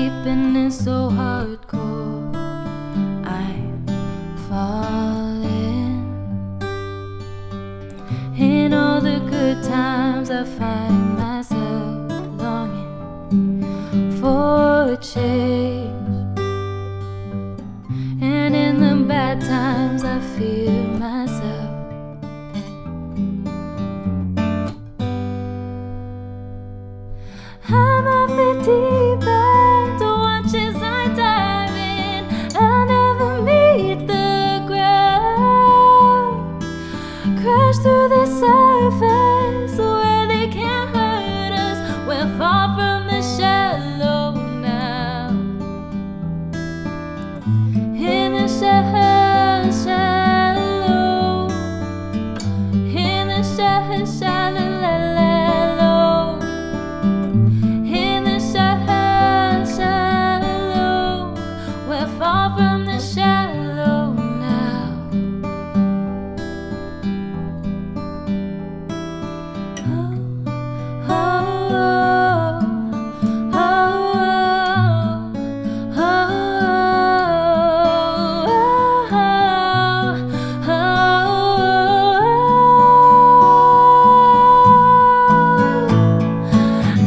sleeping is so hardcore. I'm falling. In all the good times I find myself longing for a change, and in the bad times I feel myself. I'm off the deep end, watch as I dive in. I never meet the ground, crash through the surface where they can't hurt us. We're far from the shallow now. In the shallow, in the shallow, in the shallow, we're far from the shallow now. Oh, oh, oh, oh,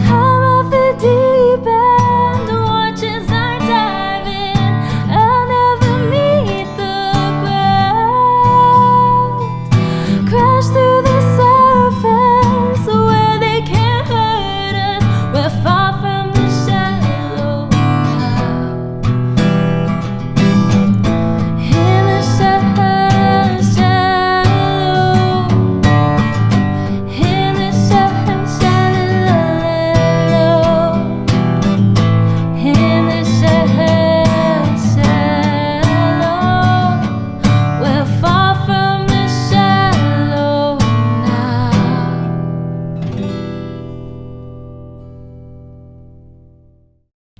I'm off the deep end, watch as I dive in. I never meet the ground, crash through the surface where they can't hurt us. We're far from the shallow now. In the shallow, in the shallow, in the shallow, we're far from the shallow now.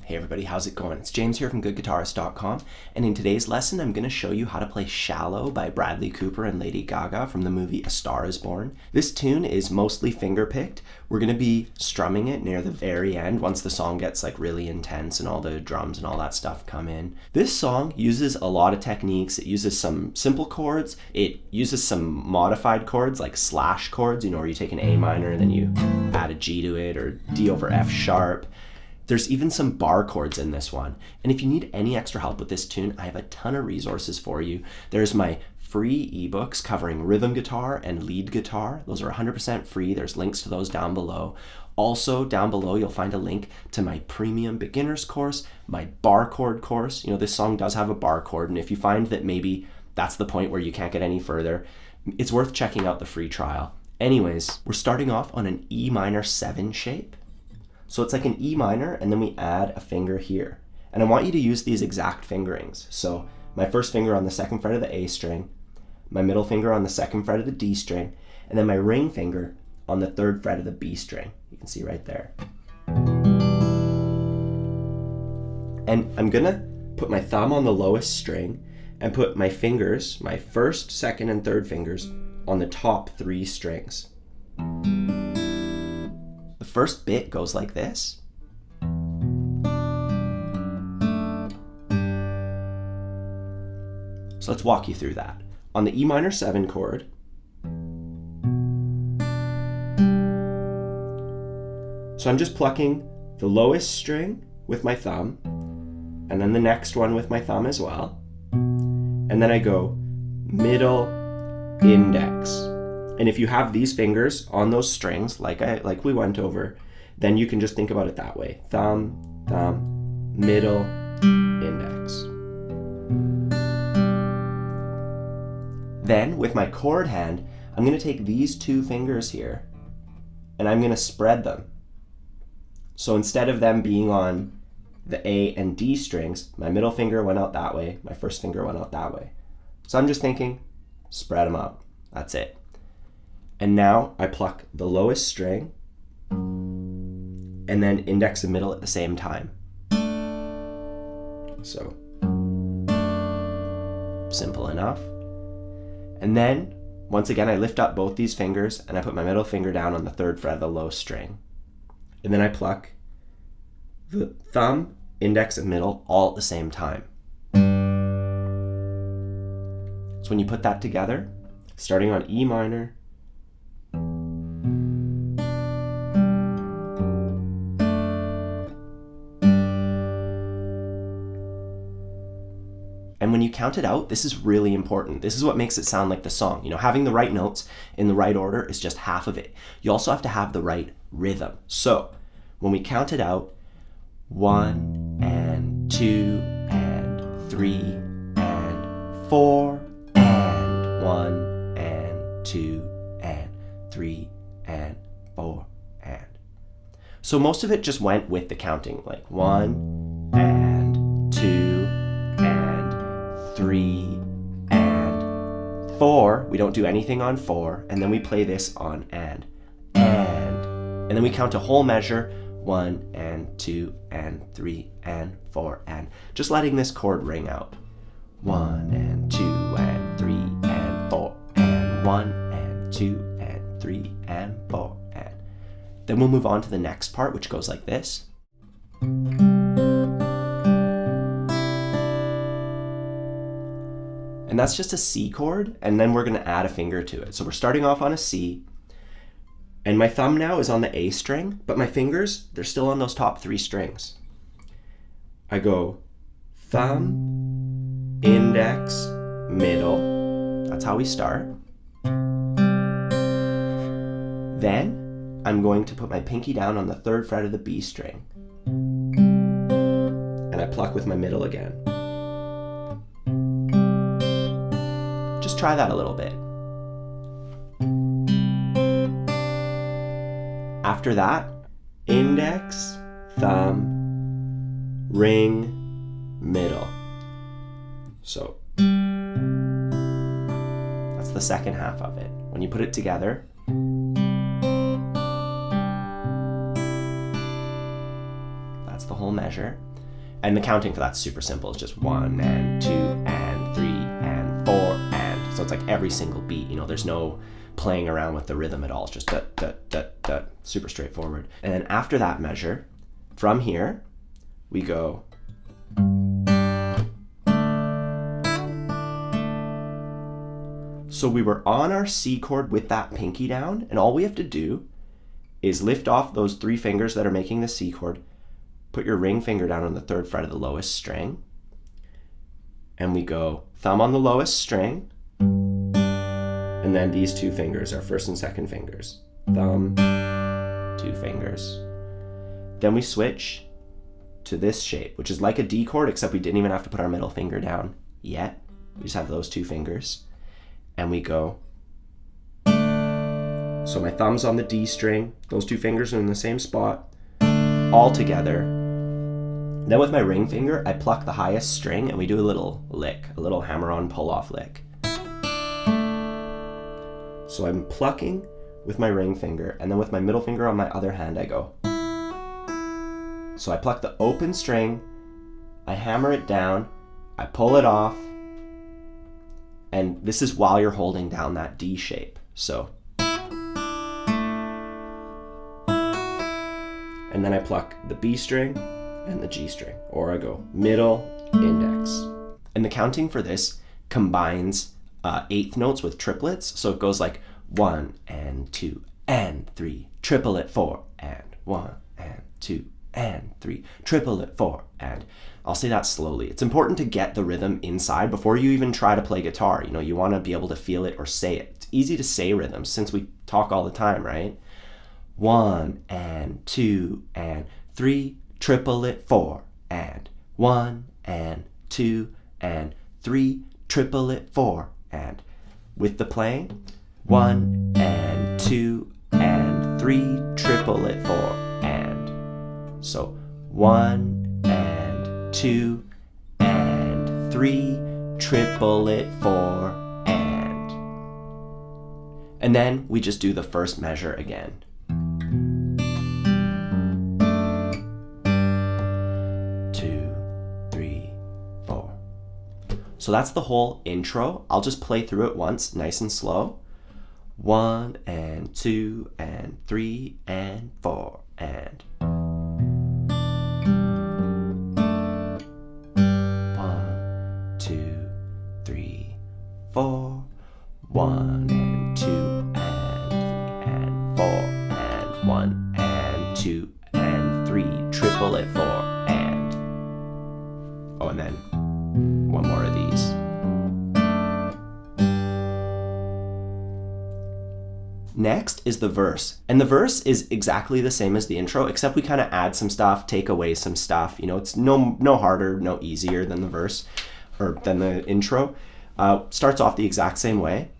Hey everybody, how's it going? It's James here from goodguitarist.com, and in today's lesson I'm going to show you how to play Shallow by Bradley Cooper and Lady Gaga from the movie A Star Is Born. This tune is mostly finger-picked. We're going to be strumming it near the very end once the song gets like really intense and all the drums and all that stuff come in. This song uses a lot of techniques. It uses some simple chords. It uses some modified chords like slash chords, you know, where you take an A minor and then you add a G to it, or D over F sharp. There's even some bar chords in this one. And if you need any extra help with this tune, I have a ton of resources for you. There's my free ebooks covering rhythm guitar and lead guitar. Those are 100% free. There's links to those down below. Also, down below, you'll find a link to my premium beginners course, my bar chord course. You know, this song does have a bar chord, and if you find that maybe that's the point where you can't get any further, it's worth checking out the free trial. Anyways, we're starting off on an E minor 7 shape. So it's like an E minor, and then we add a finger here. And I want you to use these exact fingerings. So my first finger on the second fret of the A string, my middle finger on the second fret of the D string, and then my ring finger on the third fret of the B string. You can see right there. And I'm gonna put my thumb on the lowest string and put my fingers, my first, second, and third fingers, on the top 3 strings. The first bit goes like this. So let's walk you through that. On the E minor 7 chord, so I'm just plucking the lowest string with my thumb, and then the next one with my thumb as well. And then I go middle, index. And if you have these fingers on those strings, like we went over, then you can just think about it that way. Thumb, thumb, middle, index. Then with my chord hand, I'm going to take these 2 fingers here and I'm going to spread them. So instead of them being on the A and D strings, my middle finger went out that way, my first finger went out that way. So I'm just thinking, spread them out. That's it. And now I pluck the lowest string and then index and middle at the same time. So, simple enough. And then, once again, I lift up both these fingers and I put my middle finger down on the third fret of the low string. And then I pluck the thumb index, and middle all at the same time. So when you put that together, starting on E minor, and when you count it out, this is really important. This is what makes it sound like the song. You know, having the right notes in the right order is just half of it. You also have to have the right rhythm. So when we count it out, 1 and 2 and 3 and 4 and 1 and 2 and 3 and 4 and. So most of it just went with the counting, like 1 and 2 and 3 and 4. We don't do anything on 4, and then we play this on and then we count a whole measure, 1 and 2 and 3 and 4 and, just letting this chord ring out. 1 and 2 and 3 and 4 and 1 and 2 and 3 and 4 and. Then we'll move on to the next part, which goes like this. And that's just a C chord, and then we're going to add a finger to it. So we're starting off on a C, and my thumb now is on the A string, but my fingers, they're still on those top 3 strings. I go thumb, index, middle. That's how we start. Then I'm going to put my pinky down on the 3rd fret of the B string, and I pluck with my middle again. Just try that a little bit. After that, index, thumb, ring, middle. So that's the second half of it. When you put it together, that's the whole measure. And the counting for that's super simple. It's just 1 and 2 and 3 and 4 and. So it's like every single beat, you know, there's no playing around with the rhythm at all. It's just dut, dut, dut, dut, super straightforward. And then after that measure, from here, we go. So we were on our C chord with that pinky down, and all we have to do is lift off those 3 fingers that are making the C chord, put your ring finger down on the 3rd fret of the lowest string, and we go thumb on the lowest string, and then these 2 fingers, our 1st and 2nd fingers. Thumb, 2 fingers. Then we switch to this shape, which is like a D chord, except we didn't even have to put our middle finger down yet. We just have those 2 fingers. And we go. So my thumb's on the D string, those 2 fingers are in the same spot, all together. Then with my ring finger, I pluck the highest string and we do a little lick, a little hammer-on pull-off lick. So I'm plucking with my ring finger, and then with my middle finger on my other hand, I go. So I pluck the open string, I hammer it down, I pull it off, and this is while you're holding down that D shape. So. And then I pluck the B string and the G string, or I go middle, index. And the counting for this combines 8th notes with triplets, so it goes like 1 and 2 and 3, triplet 4 and 1 and 2 and 3, triplet 4 and. I'll say that slowly. It's important to get the rhythm inside before you even try to play guitar. You know, you want to be able to feel it or say it. It's easy to say rhythms since we talk all the time, right? 1 and 2 and 3, triplet 4 and 1 and 2 and 3, triplet 4 and. With the playing, 1 and 2 and 3, triplet 4 and. So 1 and 2 and 3, triplet 4 and. And then we just do the first measure again. So that's the whole intro. I'll just play through it once, nice and slow. 1 and 2 and 3 and 4 and. 2 and 3, triple it 4 and. Oh, and then one more of these. Next is the verse. And the verse is exactly the same as the intro, except we kind of add some stuff, take away some stuff. You know, it's no harder, no easier than the verse, or than the intro. Starts off the exact same way.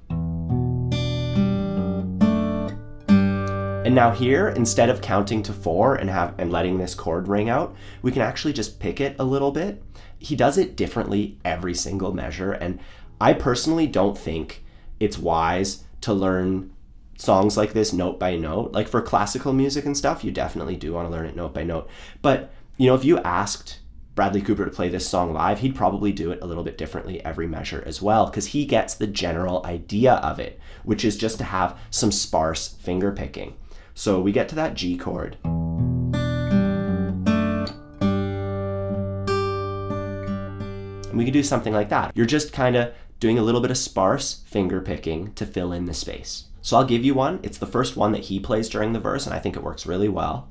And now here, instead of counting to 4 and letting this chord ring out, we can actually just pick it a little bit. He does it differently every single measure, and I personally don't think it's wise to learn songs like this note by note. Like for classical music and stuff, you definitely do want to learn it note by note. But, you know, if you asked Bradley Cooper to play this song live, he'd probably do it a little bit differently every measure as well, because he gets the general idea of it, which is just to have some sparse finger picking. So we get to that G chord. And we can do something like that. You're just kind of doing a little bit of sparse finger picking to fill in the space. So I'll give you one. It's the first one that he plays during the verse, and I think it works really well.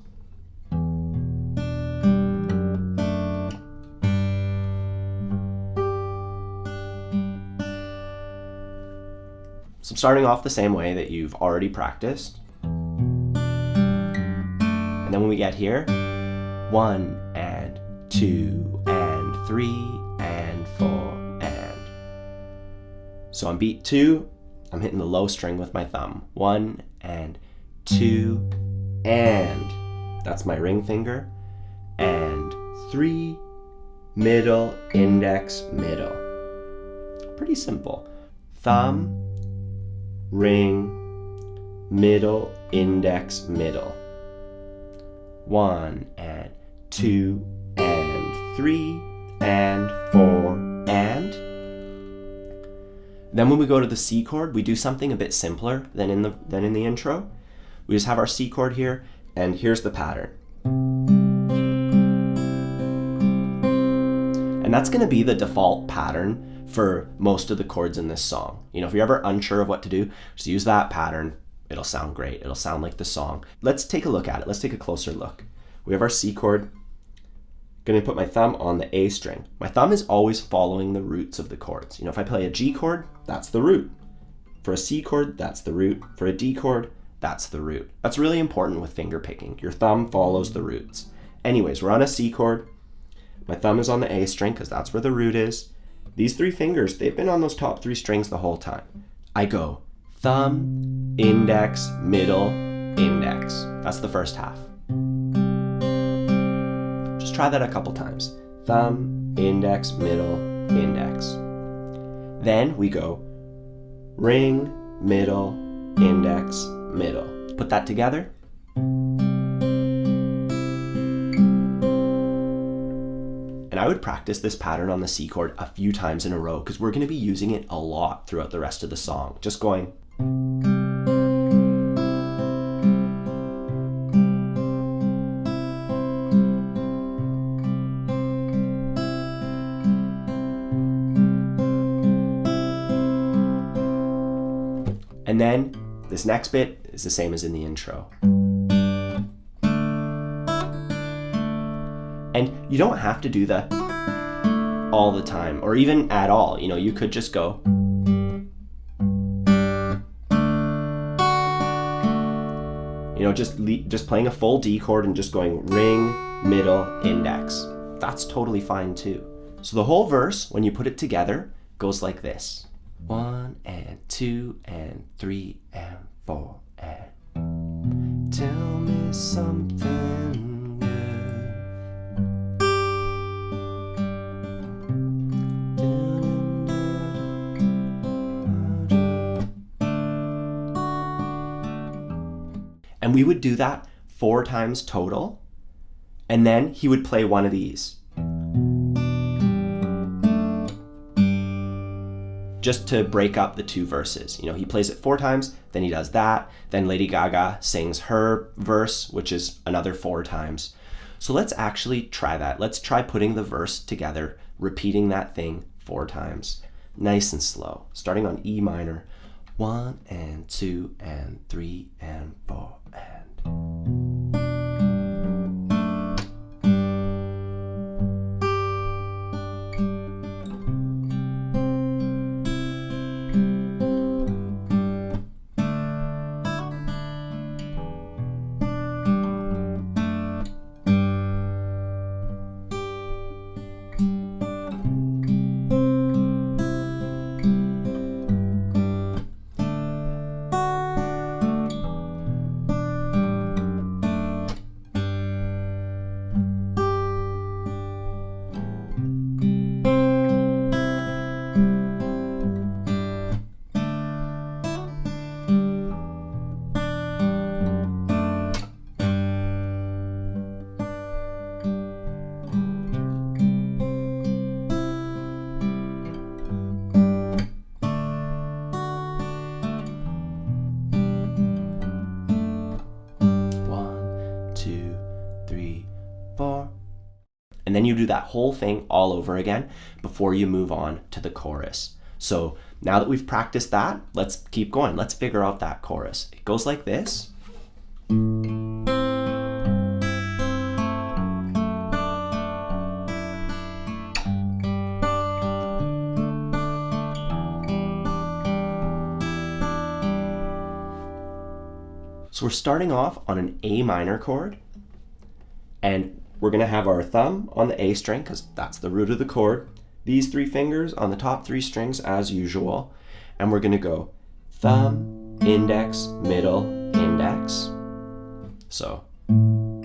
So I'm starting off the same way that you've already practiced. And then when we get here, 1 and 2 and 3 and 4 and. So on beat 2, I'm hitting the low string with my thumb. 1 and 2 and. That's my ring finger. And 3, middle, index, middle. Pretty simple. Thumb, ring, middle, index, middle. 1 and 2 and 3 and 4 and. Then when we go to the C chord, we do something a bit simpler than in the intro. We just have our C chord here, and here's the pattern. And that's going to be the default pattern for most of the chords in this song. You know, if you're ever unsure of what to do, just use that pattern. It'll sound great. It'll sound like the song. Let's take a look at it. Let's take a closer look. We have our C chord. Going to put my thumb on the A string. My thumb is always following the roots of the chords. You know, if I play a G chord, that's the root. For a C chord, that's the root. For a D chord, that's the root. That's really important with finger picking. Your thumb follows the roots. Anyways, we're on a C chord. My thumb is on the A string because that's where the root is. These 3 fingers, they've been on those top 3 strings the whole time. I go thumb, index, middle, index. That's the first half. Just try that a couple times. Thumb, index, middle, index. Then we go ring, middle, index, middle. Put that together. And I would practice this pattern on the C chord a few times in a row because we're going to be using it a lot throughout the rest of the song. Just going. And then this next bit is the same as in the intro. And you don't have to do the all the time or even at all. You know, you could just go. You know, just playing a full D chord and just going ring, middle, index. That's totally fine too. So the whole verse, when you put it together, goes like this. 1 and 2 and 3 and 4 and. Tell me something good. And we would do that 4 times total, and then he would play one of these. Just to break up the 2 verses. You know, he plays it 4 times, then he does that, then Lady Gaga sings her verse, which is another 4 times. So let's actually try that. Let's try putting the verse together, repeating that thing 4 times. Nice and slow, starting on E minor. 1 and 2 and 3 and 4 and. 3, 4. And then you do that whole thing all over again before you move on to the chorus. So now that we've practiced that, let's keep going. Let's figure out that chorus. It goes like this. So we're starting off on an A minor chord, and we're going to have our thumb on the A string because that's the root of the chord. These 3 fingers on the top 3 strings as usual, and we're going to go thumb, index, middle, index. So, and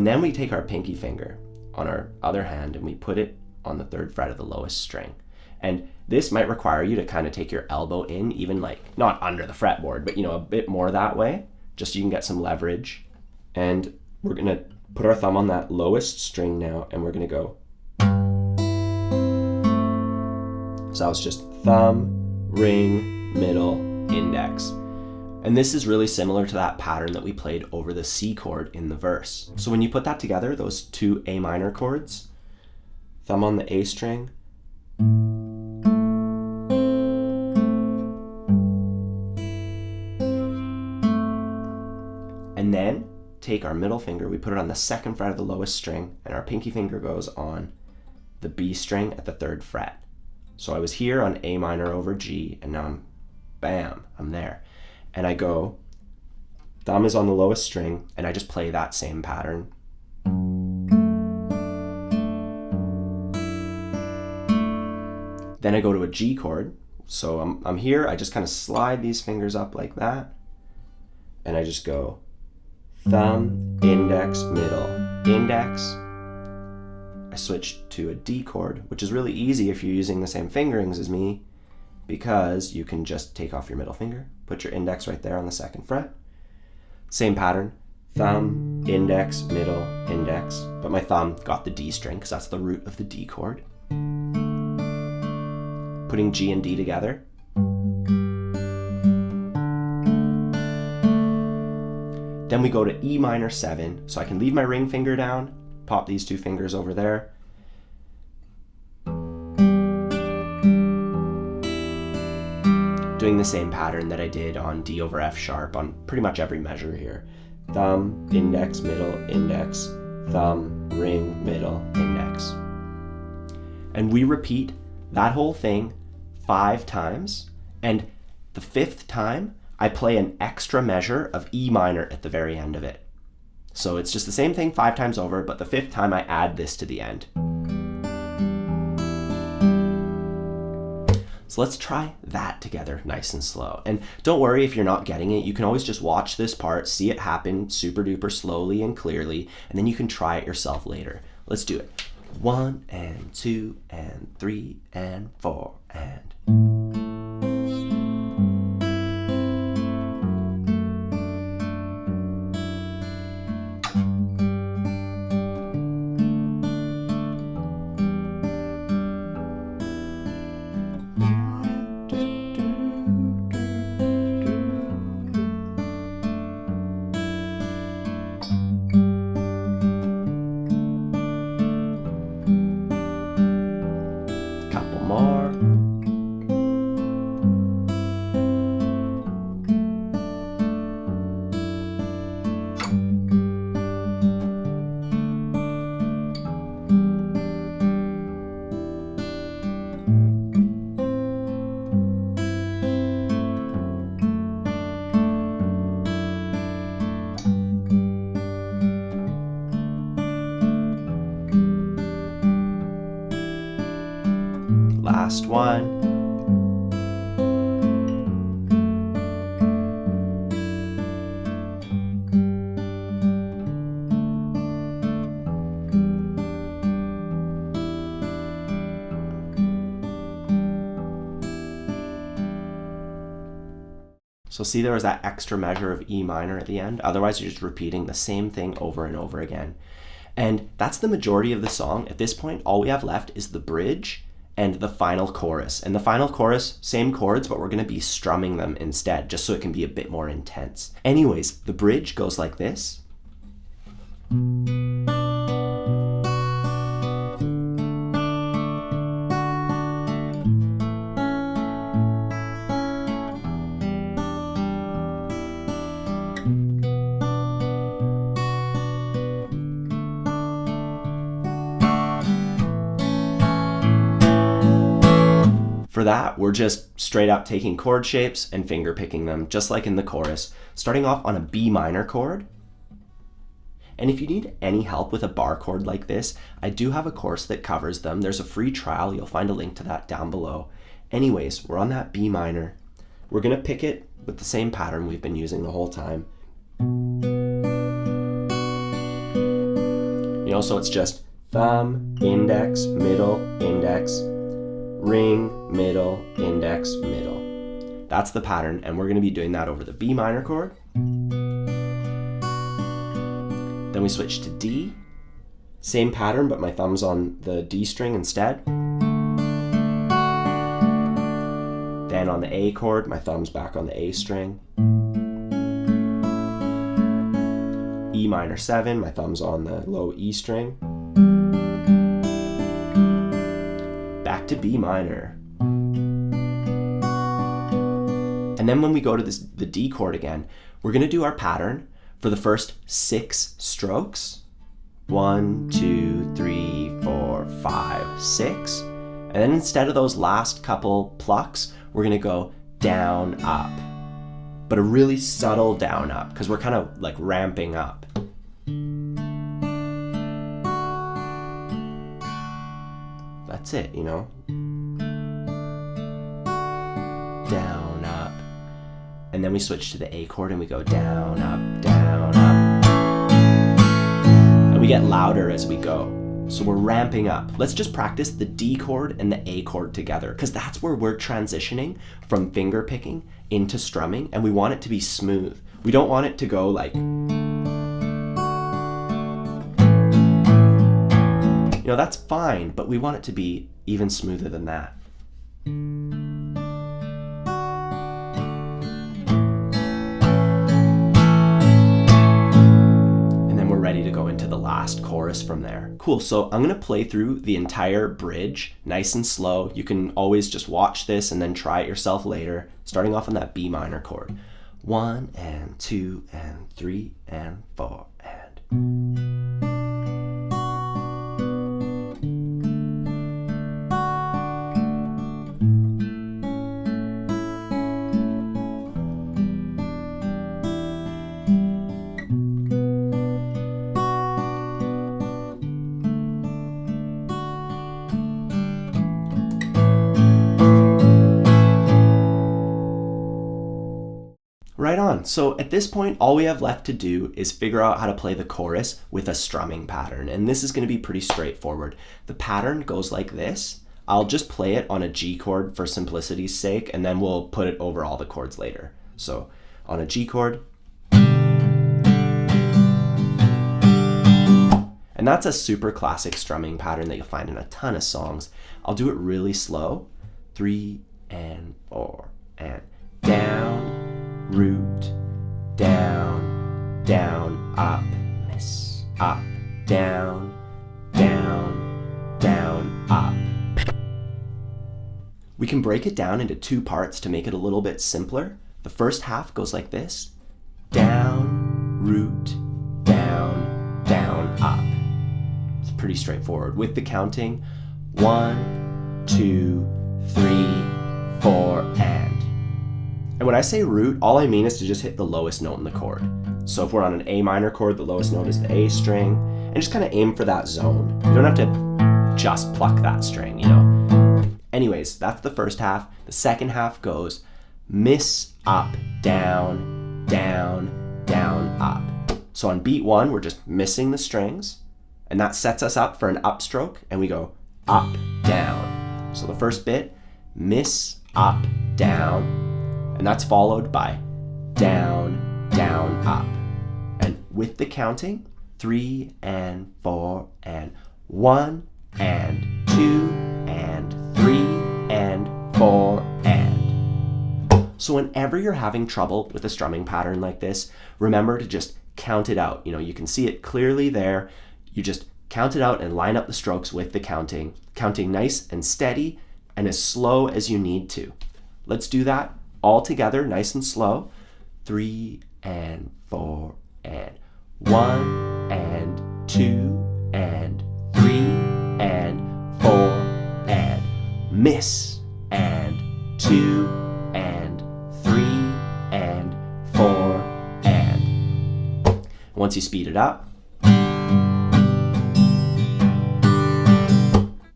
then we take our pinky finger on our other hand and we put it on the 3rd fret of the lowest string. And this might require you to kind of take your elbow in, even like not under the fretboard, but a bit more that way, just so you can get some leverage. And we're gonna put our thumb on that lowest string now, and we're gonna go. So that was just thumb, ring, middle, index. And this is really similar to that pattern that we played over the C chord in the verse. So when you put that together, those 2 A minor chords, thumb on the A string, and then take our middle finger, we put it on the 2nd fret of the lowest string, and our pinky finger goes on the B string at the 3rd fret. So I was here on A minor over G, and now I'm there. And I go, thumb is on the lowest string, and I just play that same pattern. Then I go to a G chord. So I'm here, I just kind of slide these fingers up like that, and I just go thumb, index, middle, index. I switch to a D chord, which is really easy if you're using the same fingerings as me, because you can just take off your middle finger, put your index right there on the 2nd fret. Same pattern, thumb, index, middle, index, but my thumb got the D string because that's the root of the D chord. Putting G and D together. Then we go to E minor 7, so I can leave my ring finger down, pop these 2 fingers over there. Doing the same pattern that I did on D over F sharp on pretty much every measure here. Thumb, index, middle, index, thumb, ring, middle, index. And we repeat that whole thing 5 times, and the 5th time I play an extra measure of E minor at the very end of it. So it's just the same thing 5 times over, but the 5th time I add this to the end. So let's try that together nice and slow. And don't worry if you're not getting it, you can always just watch this part, see it happen super duper slowly and clearly, and then you can try it yourself later. Let's do it. 1 and 2 and 3 and 4 and... Last one. So see, there was that extra measure of E minor at the end. Otherwise, you're just repeating the same thing over and over again. And that's the majority of the song. At this point, all we have left is the bridge and the final chorus. And the final chorus, same chords, but we're going to be strumming them instead, just so it can be a bit more intense. Anyways, the bridge goes like this. For that, we're just straight up taking chord shapes and finger picking them, just like in the chorus, starting off on a B minor chord. And if you need any help with a bar chord like this, I do have a course that covers them. There's a free trial. You'll find a link to that down below. Anyways, we're on that B minor. We're gonna pick it with the same pattern we've been using the whole time. You know, so it's just thumb, index, middle, index, ring, middle, index, middle. That's the pattern, and we're going to be doing that over the B minor chord. Then we switch to D. Same pattern, but my thumb's on the D string instead. Then on the A chord, my thumb's back on the A string. E minor 7, my thumb's on the low E string. Back to B minor. And then when we go to the D chord again, we're going to do our pattern for the first 6 strokes. 1, 2, 3, 4, 5, 6. And then instead of those last couple plucks, we're going to go down, up. But a really subtle down, up, because we're kind of like ramping up. That's it, you know? Down, up. And then we switch to the A chord and we go down, up, down, up. And we get louder as we go. So we're ramping up. Let's just practice the D chord and the A chord together, because that's where we're transitioning from finger picking into strumming, and we want it to be smooth. We don't want it to go like, you know, that's fine, but we want it to be even smoother than that. And then we're ready to go into the last chorus from there. Cool, so I'm gonna play through the entire bridge nice and slow. You can always just watch this and then try it yourself later, starting off on that B minor chord. 1 and 2 and 3 and 4 and... Right on. So at this point, all we have left to do is figure out how to play the chorus with a strumming pattern. And this is going to be pretty straightforward. The pattern goes like this. I'll just play it on a G chord for simplicity's sake, and then we'll put it over all the chords later. So on a G chord. And that's a super classic strumming pattern that you'll find in a ton of songs. I'll do it really slow. 3 and 4 and down. Root, down, down, up, miss, up, down, down, down, up. We can break it down into 2 parts to make it a little bit simpler. The first half goes like this. Down, root, down, down, up. It's pretty straightforward. With the counting, 1, 2, 3, 4, and. And when I say root, all I mean is to just hit the lowest note in the chord. So if we're on an A minor chord, the lowest note is the A string, and just kind of aim for that zone. You don't have to just pluck that string, you know. Anyways, that's the first half. The second half goes miss, up, down, down, down, up. So on beat 1, we're just missing the strings, and that sets us up for an upstroke, and we go up, down. So the first bit, miss, up, down, and that's followed by down, down, up. And with the counting, 3 and 4 and 1 and 2 and 3 and 4 and. So whenever you're having trouble with a strumming pattern like this, remember to just count it out. You know, you can see it clearly there. You just count it out and line up the strokes with the counting nice and steady and as slow as you need to. Let's do that all together, nice and slow. 3 and 4 and 1 and 2 and 3 and 4 and miss and 2 and 3 and 4 and. Once you speed it up.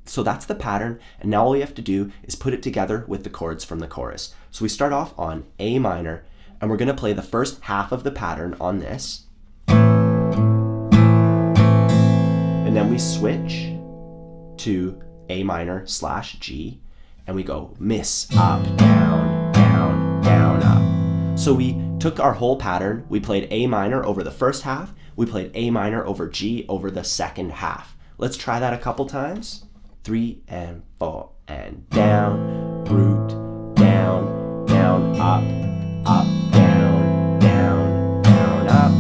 So that's the pattern, and now all we have to do is put it together with the chords from the chorus. So we start off on A minor, and we're going to play the first half of the pattern on this. And then we switch to A minor / G, and we go miss, up, down, down, down, up. So we took our whole pattern, we played A minor over the first half, we played A minor over G over the second half. Let's try that a couple times. 3 and 4 and down, root, down, down, up, up, down, down, down, up.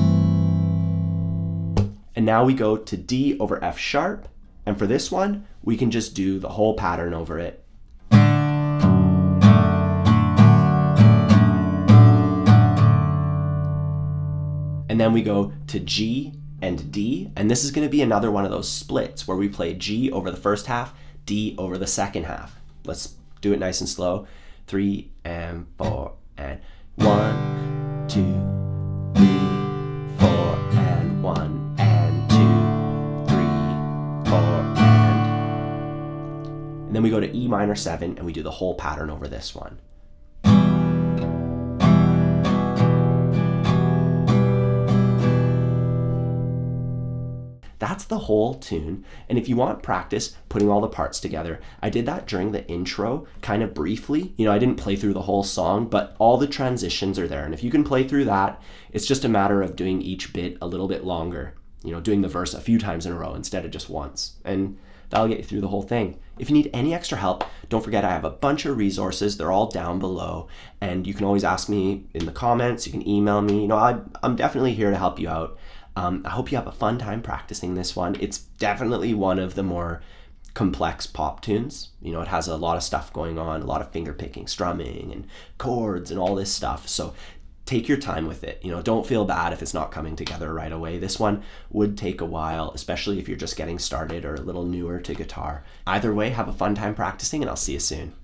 And now we go to D over F sharp, and for this one, we can just do the whole pattern over it. And then we go to G and D, and this is going to be another one of those splits where we play G over the first half, D over the second half. Let's do it nice and slow. 3 and 4 and 1, 2, 3, 4 and 1 and 2, 3, 4 and then we go to E minor 7 and we do the whole pattern over this one. That's the whole tune, and if you want practice putting all the parts together, I did that during the intro kind of briefly. You know, I didn't play through the whole song, but all the transitions are there, and if you can play through that, it's just a matter of doing each bit a little bit longer, you know, doing the verse a few times in a row instead of just once, and that'll get you through the whole thing. If you need any extra help, don't forget I have a bunch of resources. They're all down below, and you can always ask me in the comments. You can email me. You know, I'm definitely here to help you out. I hope you have a fun time practicing this one. It's definitely one of the more complex pop tunes. You know, it has a lot of stuff going on, a lot of finger picking, strumming, and chords, and all this stuff. So take your time with it. You know, don't feel bad if it's not coming together right away. This one would take a while, especially if you're just getting started or a little newer to guitar. Either way, have a fun time practicing, and I'll see you soon.